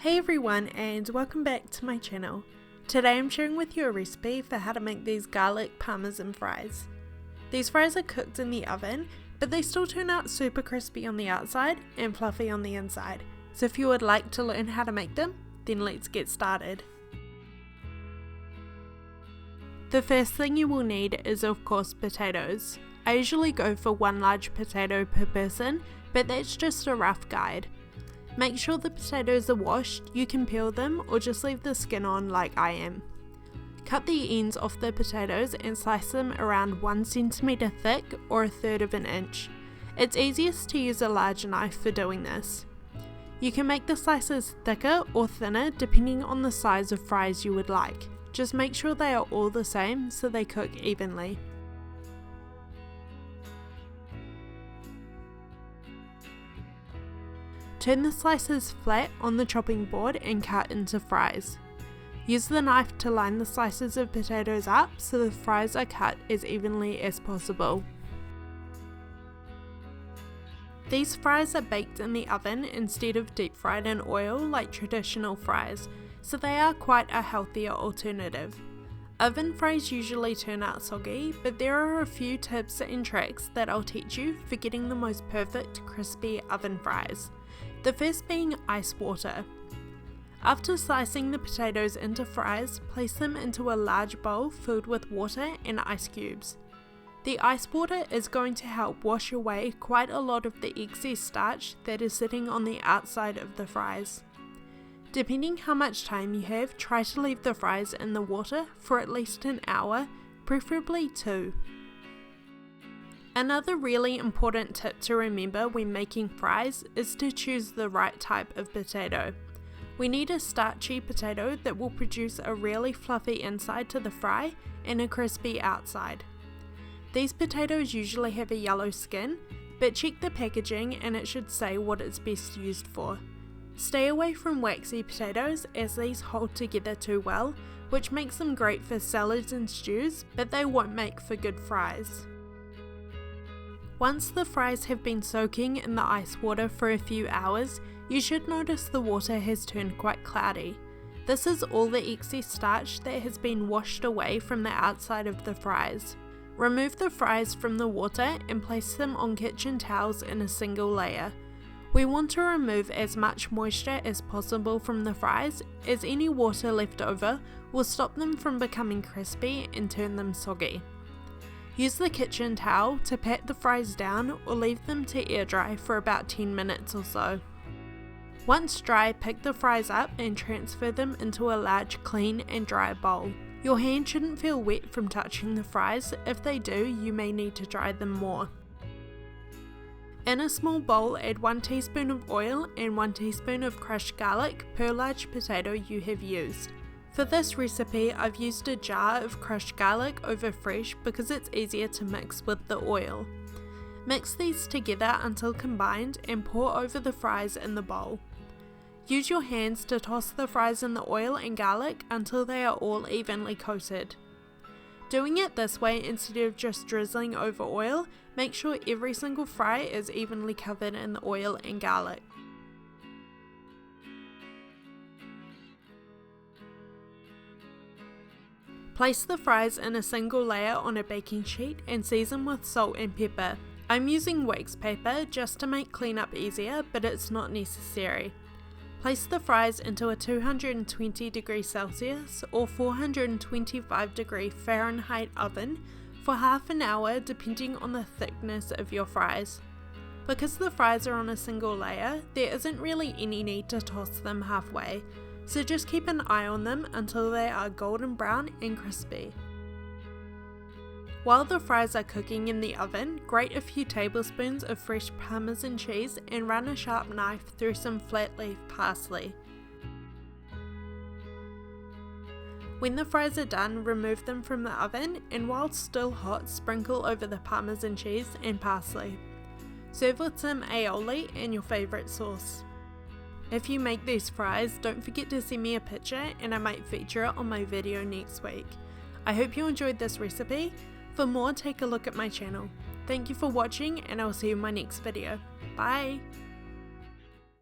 Hey everyone, and welcome back to my channel. Today I'm sharing with you a recipe for how to make these garlic parmesan fries. These fries are cooked in the oven, but they still turn out super crispy on the outside and fluffy on the inside. So if you would like to learn how to make them, then let's get started. The first thing you will need is of course potatoes. I usually go for one large potato per person, but that's just a rough guide. Make sure the potatoes are washed. You can peel them or just leave the skin on like I am. Cut the ends off the potatoes and slice them around 1 centimeter thick or 1/3 of an inch. It's easiest to use a large knife for doing this. You can make the slices thicker or thinner depending on the size of fries you would like. Just make sure they are all the same so they cook evenly. Turn the slices flat on the chopping board and cut into fries. Use the knife to line the slices of potatoes up so the fries are cut as evenly as possible. These fries are baked in the oven instead of deep fried in oil like traditional fries, so they are quite a healthier alternative. Oven fries usually turn out soggy, but there are a few tips and tricks that I'll teach you for getting the most perfect crispy oven fries. The first being ice water. After slicing the potatoes into fries, place them into a large bowl filled with water and ice cubes. The ice water is going to help wash away quite a lot of the excess starch that is sitting on the outside of the fries. Depending how much time you have, try to leave the fries in the water for at least an hour, preferably 2. Another really important tip to remember when making fries is to choose the right type of potato. We need a starchy potato that will produce a really fluffy inside to the fry and a crispy outside. These potatoes usually have a yellow skin, but check the packaging and it should say what it's best used for. Stay away from waxy potatoes as these hold together too well, which makes them great for salads and stews, but they won't make for good fries. Once the fries have been soaking in the ice water for a few hours, you should notice the water has turned quite cloudy. This is all the excess starch that has been washed away from the outside of the fries. Remove the fries from the water and place them on kitchen towels in a single layer. We want to remove as much moisture as possible from the fries, as any water left over will stop them from becoming crispy and turn them soggy. Use the kitchen towel to pat the fries down or leave them to air dry for about 10 minutes or so. Once dry, pick the fries up and transfer them into a large clean and dry bowl. Your hand shouldn't feel wet from touching the fries. If they do, you may need to dry them more. In a small bowl, add 1 teaspoon of oil and 1 teaspoon of crushed garlic per large potato you have used. For this recipe, I've used a jar of crushed garlic over fresh because it's easier to mix with the oil. Mix these together until combined and pour over the fries in the bowl. Use your hands to toss the fries in the oil and garlic until they are all evenly coated. Doing it this way instead of just drizzling over oil, make sure every single fry is evenly covered in the oil and garlic. Place the fries in a single layer on a baking sheet and season with salt and pepper. I'm using wax paper just to make cleanup easier, but it's not necessary. Place the fries into a 220 degrees Celsius or 425 degree Fahrenheit oven for half an hour depending on the thickness of your fries. Because the fries are on a single layer, there isn't really any need to toss them halfway. So just keep an eye on them until they are golden brown and crispy. While the fries are cooking in the oven, grate a few tablespoons of fresh Parmesan cheese and run a sharp knife through some flat leaf parsley. When the fries are done, remove them from the oven and while still hot, sprinkle over the Parmesan cheese and parsley. Serve with some aioli and your favourite sauce. If you make these fries, don't forget to send me a picture and I might feature it on my video next week. I hope you enjoyed this recipe. For more, take a look at my channel. Thank you for watching and I'll see you in my next video. Bye!